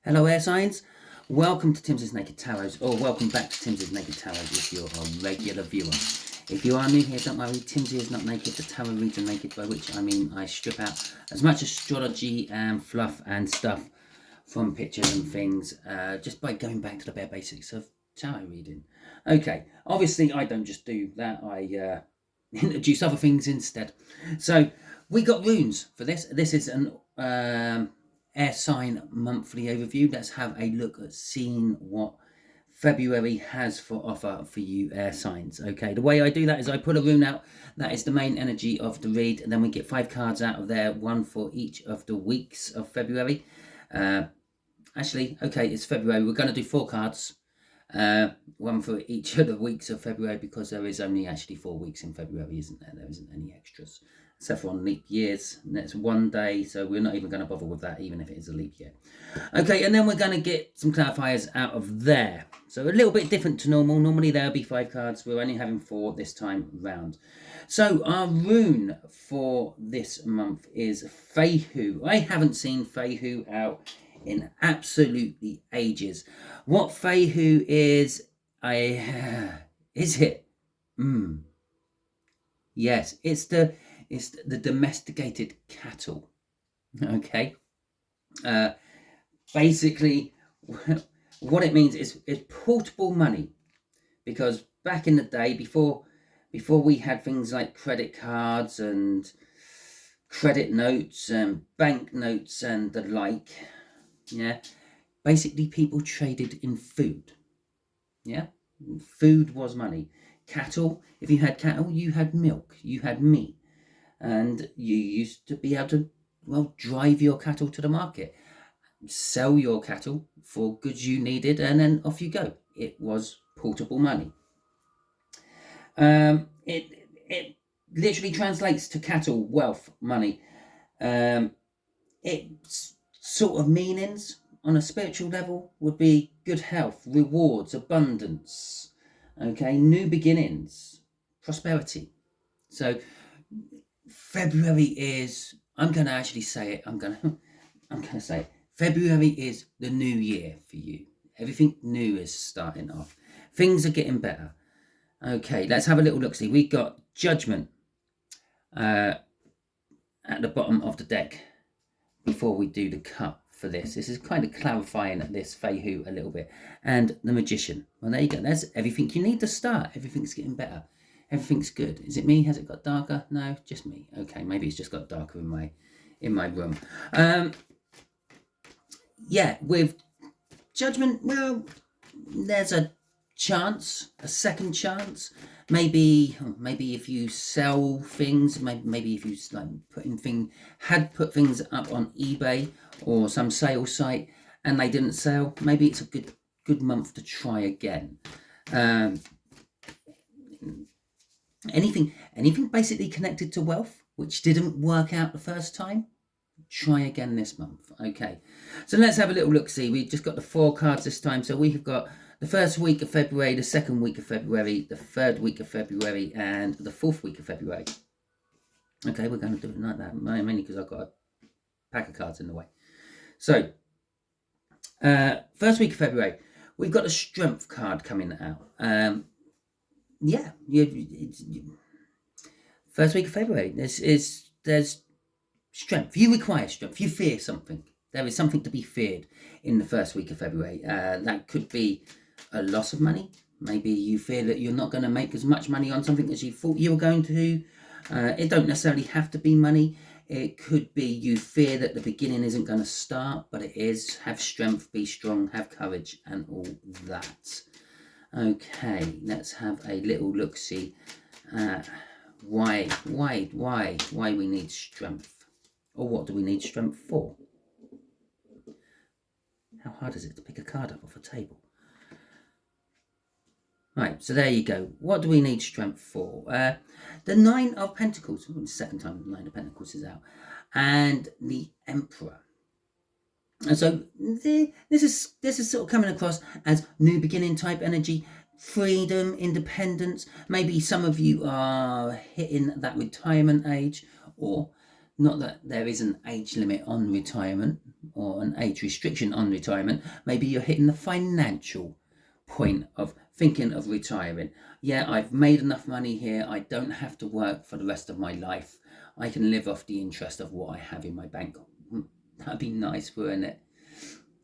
Hello air signs, welcome to Timsy Naked Tarot, or welcome back to Timsy Naked Tarot if you're a regular viewer. If you are new here, don't worry, Timsy is not naked, the tarot reads are naked, by which I mean I strip out as much astrology and fluff and stuff from pictures and things, just by going back to the bare basics of tarot reading. Okay, obviously I don't just do that, I introduce other things instead. So we got runes for this. This is an air sign monthly overview. Let's have a look at seeing what February has for offer for you air signs. Okay, the way I do that is I pull a rune out. That is the main energy of the read, and then we get 5 cards out of there, one for each of the weeks of February. Actually, okay, it's February. We're going to do 4 cards, one for each of the weeks of February, because there is only actually 4 weeks in February, isn't there? There isn't any extras, except for on leap years, and that's 1 day, so we're not even going to bother with that, even if it is a leap year. Okay, and then we're going to get some clarifiers out of there. So a little bit different to normal. Normally there'll be 5 cards. We're only having 4 this time round. So our rune for this month is Feihu. I haven't seen Feihu out in absolutely ages. What Feihu is, is it? Yes, it's the domesticated cattle. Okay. Basically, what it means is portable money, because back in the day, before we had things like credit cards and credit notes and bank notes and the like, yeah, basically people traded in food. Yeah, food was money. Cattle, if you had cattle, you had milk, you had meat, and you used to be able to, well, drive your cattle to the market, sell your cattle for goods you needed, and then off you go. It was portable money. It literally translates to cattle, wealth, money. Its sort of meanings on a spiritual level would be good health, rewards, abundance, okay, new beginnings, prosperity. So February is, I'm going to actually say it, I'm going to say it. February is the new year for you. Everything new is starting off. Things are getting better. Okay, let's have a little look. See, we got Judgment at the bottom of the deck before we do the cut for this. This is kind of clarifying this Feihu a little bit. And the Magician. Well, there you go. That's everything you need to start. Everything's getting better. Everything's good. Is it me? Has it got darker? No, just me. Okay, maybe it's just got darker in my room. Yeah, with Judgment, well, there's a chance, a second chance. Maybe if you sell things, maybe if you like put things up on eBay or some sales site and they didn't sell, maybe it's a good month to try again. Anything basically connected to wealth which didn't work out the first time, try again this month. Okay, so let's have a little look. See, we just got the 4 cards this time. So we have got the first week of February, the second week of February, the third week of February, and the 4th week of February. Okay, we're going to do it like that, mainly because I've got a pack of cards in the way. So first week of February, we've got a Strength card coming out. Yeah, first week of February, there's strength. You require strength. You fear something. There is something to be feared in the first week of February. That could be a loss of money. Maybe you fear that you're not going to make as much money on something as you thought you were going to. It don't necessarily have to be money. It could be you fear that the beginning isn't going to start, but it is. Have strength, be strong, have courage, and all that. Okay, let's have a little look-see. Why we need strength, or what do we need strength for? How hard is it to pick a card up off a table? Right, so there you go. What do we need strength for? The 9 of Pentacles. The second time the 9 of Pentacles is out, and the Emperor. And so this is sort of coming across as new beginning type energy, freedom, independence. Maybe some of you are hitting that retirement age, or Not that there is an age limit on retirement or an age restriction on retirement. Maybe you're hitting the financial point of thinking of retiring. Yeah, I've made enough money here. I don't have to work for the rest of my life. I can live off the interest of what I have in my bank. That'd be nice, wouldn't it?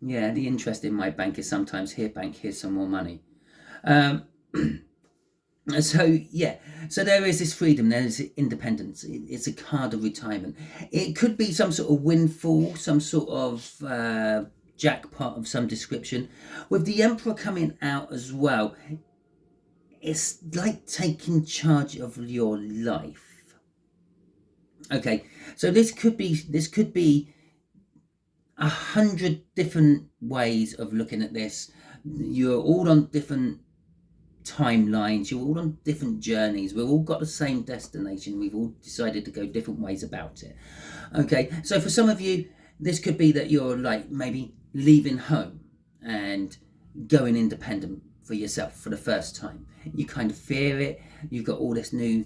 Yeah, the interest in my bank is sometimes, here, bank, here's some more money. So yeah, so there is this freedom, there is independence. It's a card of retirement. It could be some sort of windfall, some sort of jackpot of some description. With the Emperor coming out as well, it's like taking charge of your life. Okay, so this could be 100 different ways of looking at this. You're all on different timelines, you're all on different journeys, we've all got the same destination, we've all decided to go different ways about it. Okay, so for some of you, this could be that you're like maybe leaving home and going independent for yourself for the first time. You kind of fear it. You've got all this new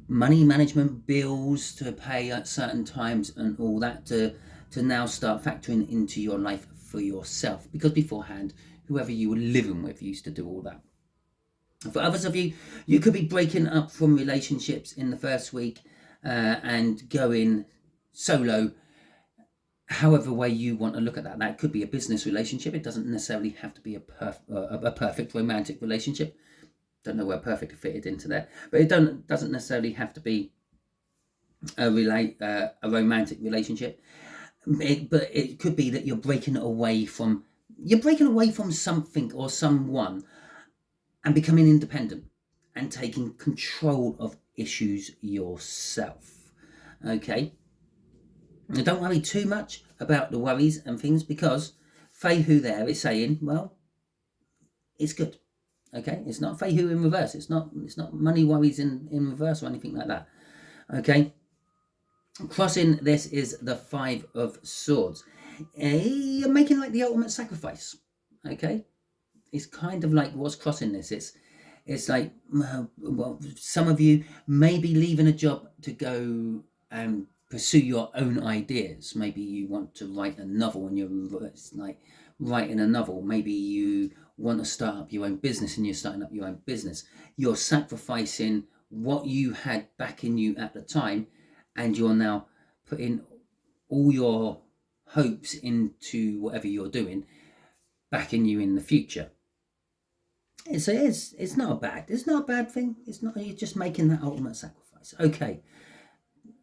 money management bills to pay at certain times and all that to now start factoring into your life for yourself, because beforehand whoever you were living with used to do all that. For others of you, you could be breaking up from relationships in the first week and going solo, however way you want to look at that. That could be a business relationship. It doesn't necessarily have to be a perfect romantic relationship. Don't know where perfect fitted into there, but it doesn't necessarily have to be a romantic relationship. But it could be that you're breaking away from something or someone and becoming independent and taking control of issues yourself. Okay, now don't worry too much about the worries and things, because Feihu there is saying, well, it's good. Okay, it's not Feihu in reverse. It's not money worries in reverse or anything like that. Okay, crossing this is the Five of Swords. You're making like the ultimate sacrifice. Okay, it's kind of like what's crossing this. It's like, well, some of you may be leaving a job to go and pursue your own ideas. Maybe you want to write a novel and it's like writing a novel. Maybe you want to start up your own business and you're starting up your own business. You're sacrificing what you had back in you at the time, and you're now putting all your hopes into whatever you're doing back in you in the future. It's not a bad thing. It's not, you're just making that ultimate sacrifice. Okay.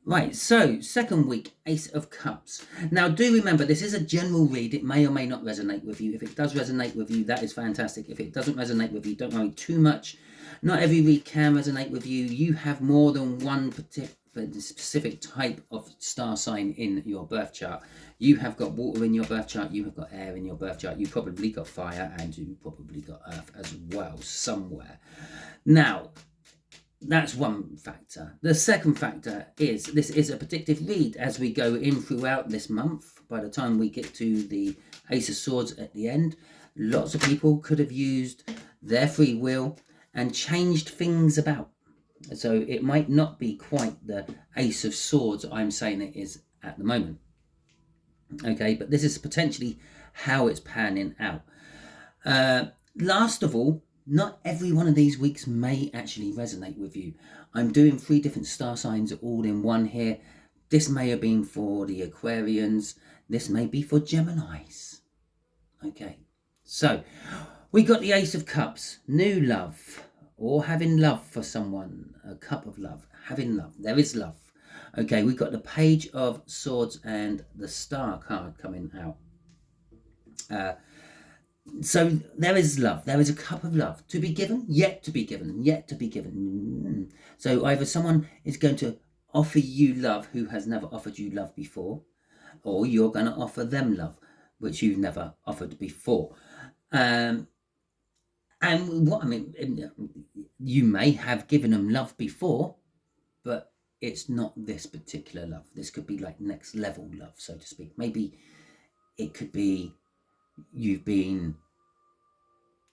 Right, so second week, Ace of Cups. Now do remember, this is a general read. It may or may not resonate with you. If it does resonate with you, that is fantastic. If it doesn't resonate with you, don't worry too much. Not every read can resonate with you. You have more than one specific type of star sign in your birth chart. You have got water in your birth chart, you have got air in your birth chart, you probably got fire, and you probably got earth as well somewhere. Now, that's one factor. The second factor is this is a predictive read as we go in throughout this month. By the time we get to the Ace of Swords at the end, lots of people could have used their free will and changed things about. So it might not be quite the Ace of Swords I'm saying it is at the moment. Okay, but this is potentially how it's panning out. Last of all, not every one of these weeks may actually resonate with you. I'm doing 3 different star signs all in one here. This may have been for the Aquarians. This may be for Geminis. Okay, so we got the Ace of Cups, new love, or having love for someone, a cup of love, having love. There is love. Okay, we've got the Page of Swords and the Star card coming out. So there is love. There is a cup of love to be given, yet to be given, yet to be given. So either someone is going to offer you love who has never offered you love before, or you're going to offer them love which you've never offered before. And what I mean, you may have given them love before, but it's not this particular love. This could be like next level love, so to speak. Maybe it could be you've been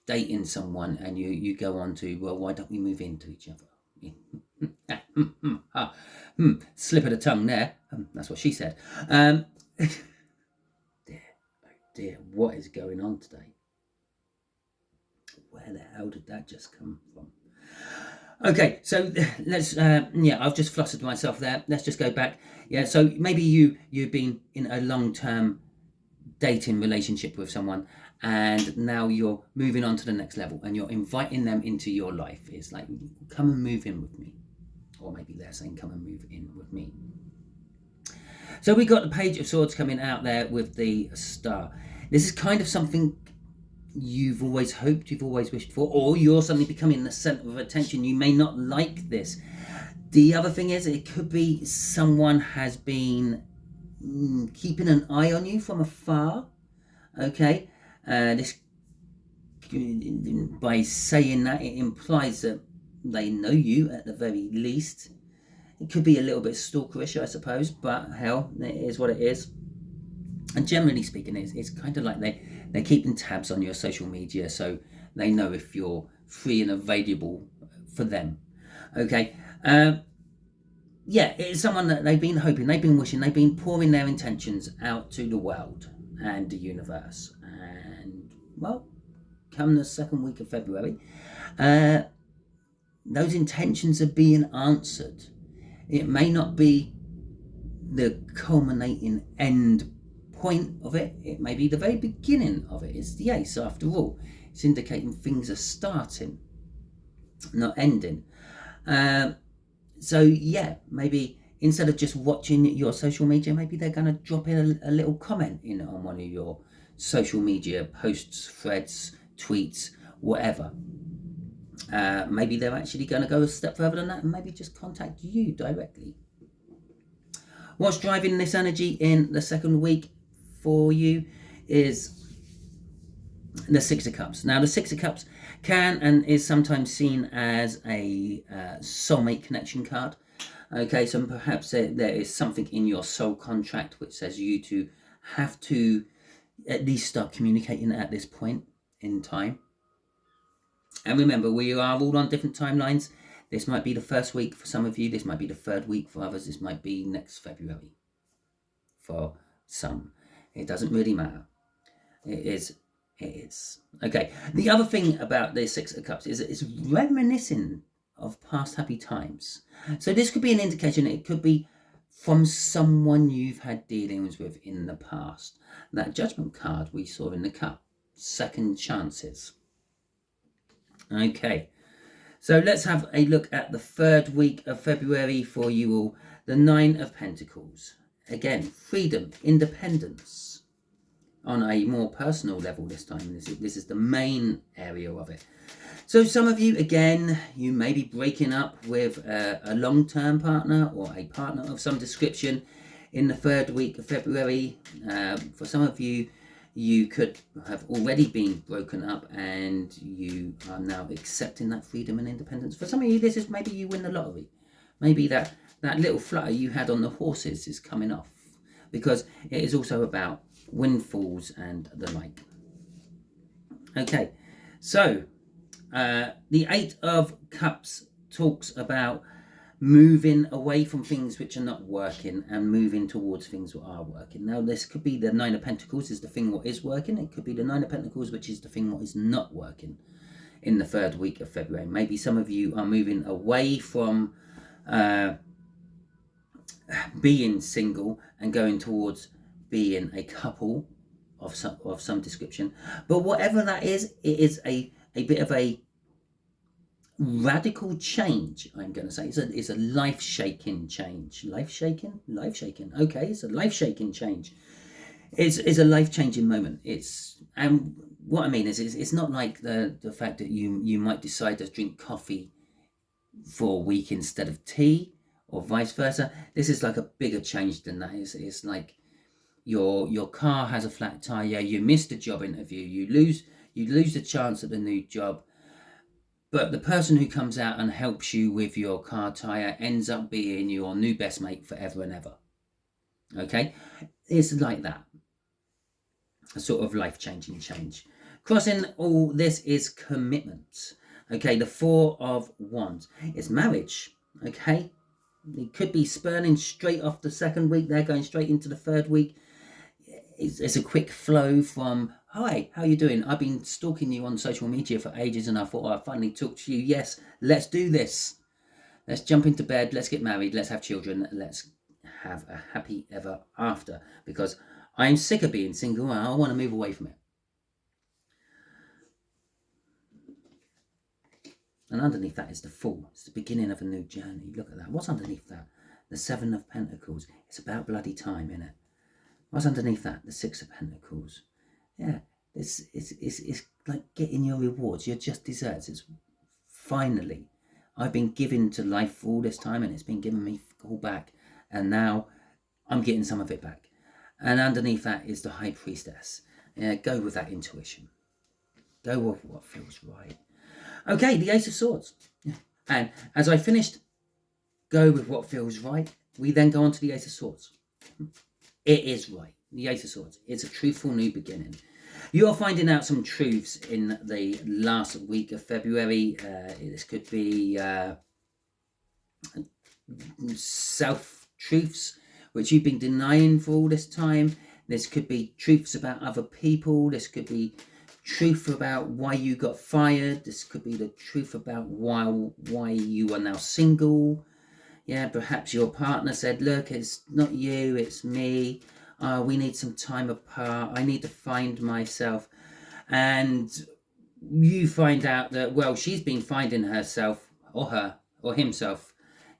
dating someone and you go on to, well, why don't we move into each other? Slip of the tongue there. That's what she said. Dear, oh dear, what is going on today? Where the hell did that just come from? Okay, so let's, I've just flustered myself there. Let's just go back. Yeah, so maybe you've been in a long-term dating relationship with someone, and now you're moving on to the next level, and you're inviting them into your life. It's like, come and move in with me. Or maybe they're saying, come and move in with me. So we got the Page of Swords coming out there with the Star. This is kind of something you've always hoped, you've always wished for, or you're suddenly becoming the center of attention. You may not like this. The other thing is, it could be someone has been keeping an eye on you from afar. Okay, this, by saying that, it implies that they know you at the very least. It could be a little bit stalkerish, I suppose, but hell, it is what it is. And generally speaking, it's kind of like they're keeping tabs on your social media, so they know if you're free and available for them. Okay. It's someone that they've been hoping, they've been wishing, they've been pouring their intentions out to the world and the universe. And, well, come the second week of February, those intentions are being answered. It may not be the culminating end point of it. It may be the very beginning of it. It's the Ace, after all. It's indicating things are starting, not ending. Maybe instead of just watching your social media, maybe they're going to drop in a little comment on one of your social media posts, threads, tweets, whatever. Maybe they're actually going to go a step further than that and maybe just contact you directly. What's driving this energy in the second week for you is the Six of Cups. Now, the Six of Cups can and is sometimes seen as a soulmate connection card. Okay, so perhaps there is something in your soul contract which says you two have to at least start communicating at this point in time. And remember, we are all on different timelines. This might be the first week for some of you. This might be the third week for others. This might be next February for some. It doesn't really matter. It is. Okay. The other thing about the Six of Cups is it's reminiscing of past happy times. So this could be an indication. It could be from someone you've had dealings with in the past. That Judgment card we saw in the cup. Second chances. Okay. So let's have a look at the third week of February for you all. The Nine of Pentacles. Again, freedom, independence. On a more personal level this time. This is the main area of it. So some of you, again, you may be breaking up with a long-term partner or a partner of some description in the third week of February. For some of you, you could have already been broken up and you are now accepting that freedom and independence. For some of you, this is maybe you win the lottery. Maybe that little flutter you had on the horses is coming off, because it is also about windfalls and the like. Okay, so the Eight of Cups talks about moving away from things which are not working and moving towards things that are working. Now, this could be the Nine of Pentacles is the thing what is working. It could be the Nine of Pentacles, which is the thing what is not working in the third week of February. Maybe some of you are moving away from being single and going towards being a couple of some description. But whatever that is, it is a bit of a radical change, I'm going to say. It's a life-shaking change. Life-shaking? Life-shaking. Okay, it's a life-shaking change. It's a life-changing moment. And what I mean is it's not like the fact that you might decide to drink coffee for a week instead of tea, or vice versa. This is like a bigger change than that. It's like your car has a flat tire, you missed a job interview, you lose the chance at the new job, but the person who comes out and helps you with your car tire ends up being your new best mate forever and ever. Okay, it's like that, a sort of life-changing change. Crossing all this is commitment. Okay, the Four of Wands. It's marriage. Okay, it could be spurning straight off the second week. They're going straight into the third week. It's a quick flow from, hi, how you doing? I've been stalking you on social media for ages and I thought I'd finally talk to you. Yes, let's do this. Let's jump into bed. Let's get married. Let's have children. Let's have a happy ever after, because I'm sick of being single and I want to move away from it. And underneath that is the Fool. It's the beginning of a new journey. Look at that. What's underneath that? The Seven of Pentacles. It's about bloody time, isn't it? What's underneath that? The Six of Pentacles. Yeah, it's like getting your rewards, your just desserts. It's finally, I've been given to life for all this time and it's been given me all back. And now I'm getting some of it back. And underneath that is the High Priestess. Yeah, go with that intuition. Go with what feels right. Okay, the Ace of Swords. And as I finished, go with what feels right, we then go on to the Ace of Swords. It is right. The Ace of Swords. It's a truthful new beginning. You are finding out some truths in the last week of February. This could be self-truths, which you've been denying for all this time. This could be truths about other people. This could be truth about why you got fired. This could be the truth about why you are now single. Yeah, perhaps your partner said, look, it's not you, it's me. We need some time apart. I need to find myself. And you find out that, well, she's been finding herself, or her, or himself,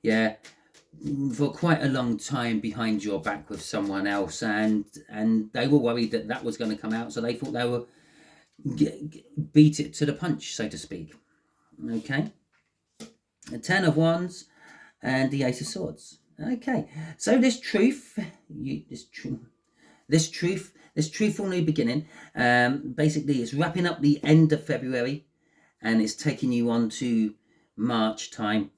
yeah, for quite a long time behind your back with someone else. And they were worried that that was going to come out. So they thought they were beat it to the punch, so to speak. Okay. The Ten of Wands and the Ace of Swords. Okay, so this truthful new beginning, basically it's wrapping up the end of February and it's taking you on to March time,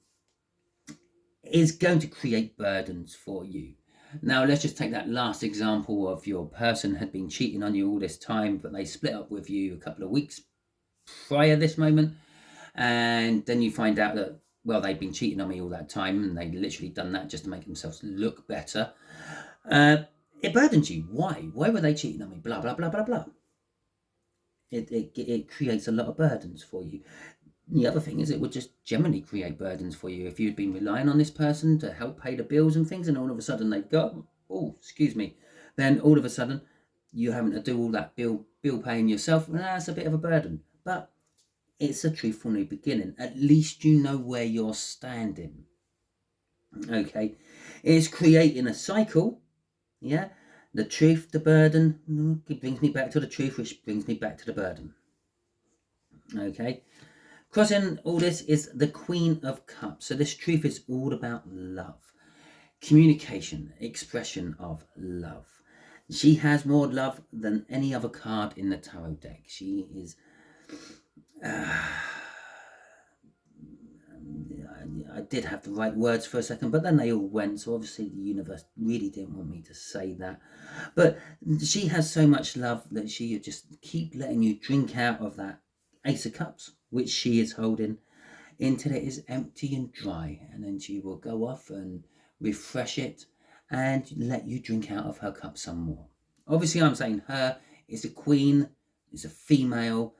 is going to create burdens for you. Now let's just take that last example of your person had been cheating on you all this time, but they split up with you a couple of weeks prior this moment, and then you find out that, well, they've been cheating on me all that time and they literally done that just to make themselves look better. It burdens you. Why were they cheating on me? Blah blah blah blah blah. It creates a lot of burdens for you. The other thing is, it would just generally create burdens for you if you'd been relying on this person to help pay the bills and things, and all of a sudden they've got, then all of a sudden you're having to do all that bill paying yourself, and that's a bit of a burden. But it's a truthful new beginning. At least you know where you're standing. Okay, it's creating a cycle. Yeah, the truth, the burden, it brings me back to the truth, which brings me back to the burden. Okay, crossing all this is the Queen of Cups. So this truth is all about love, communication, expression of love. She has more love than any other card in the tarot deck. She is I did have the right words for a second, but then they all went, so obviously the universe really didn't want me to say that. But she has so much love that she would just keep letting you drink out of that Ace of Cups, which she is holding, until it is empty and dry, and then she will go off and refresh it and let you drink out of her cup some more. Obviously I'm saying her is a queen, is a female,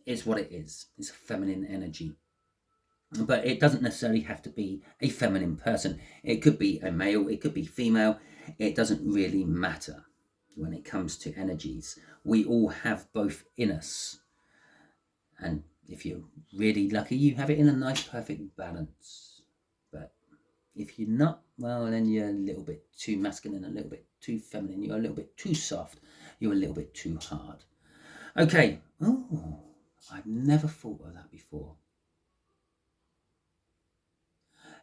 is what it is. It's a feminine energy. But it doesn't necessarily have to be a feminine person. It could be a male, it could be female. It doesn't really matter when it comes to energies. We all have both in us. And if you're really lucky, you have it in a nice, perfect balance. But if you're not, well, then you're a little bit too masculine, a little bit too feminine. You're a little bit too soft. You're a little bit too hard. Okay. Oh, I've never thought of that before.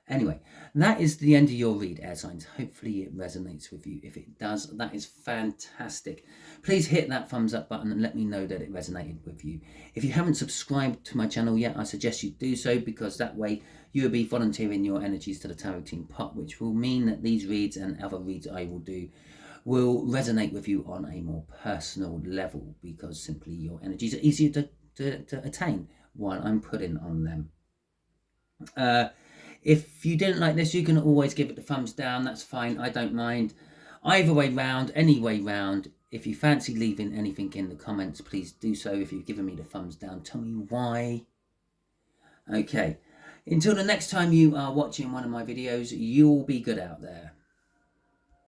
Anyway, that is the end of your read, air signs. Hopefully it resonates with you. If it does, that is fantastic. Please hit that thumbs up button and let me know that it resonated with you. If you haven't subscribed to my channel yet, I suggest you do so, because that way you will be volunteering your energies to the Tarot Team Pot, which will mean that these reads and other reads I will do will resonate with you on a more personal level, because simply your energies are easier to attain while I'm putting on them. If you didn't like this, you can always give it the thumbs down. That's fine. I don't mind. Either way round, any way round. If you fancy leaving anything in the comments, please do so. If you've given me the thumbs down, tell me why. Okay. Until the next time you are watching one of my videos, you'll be good out there.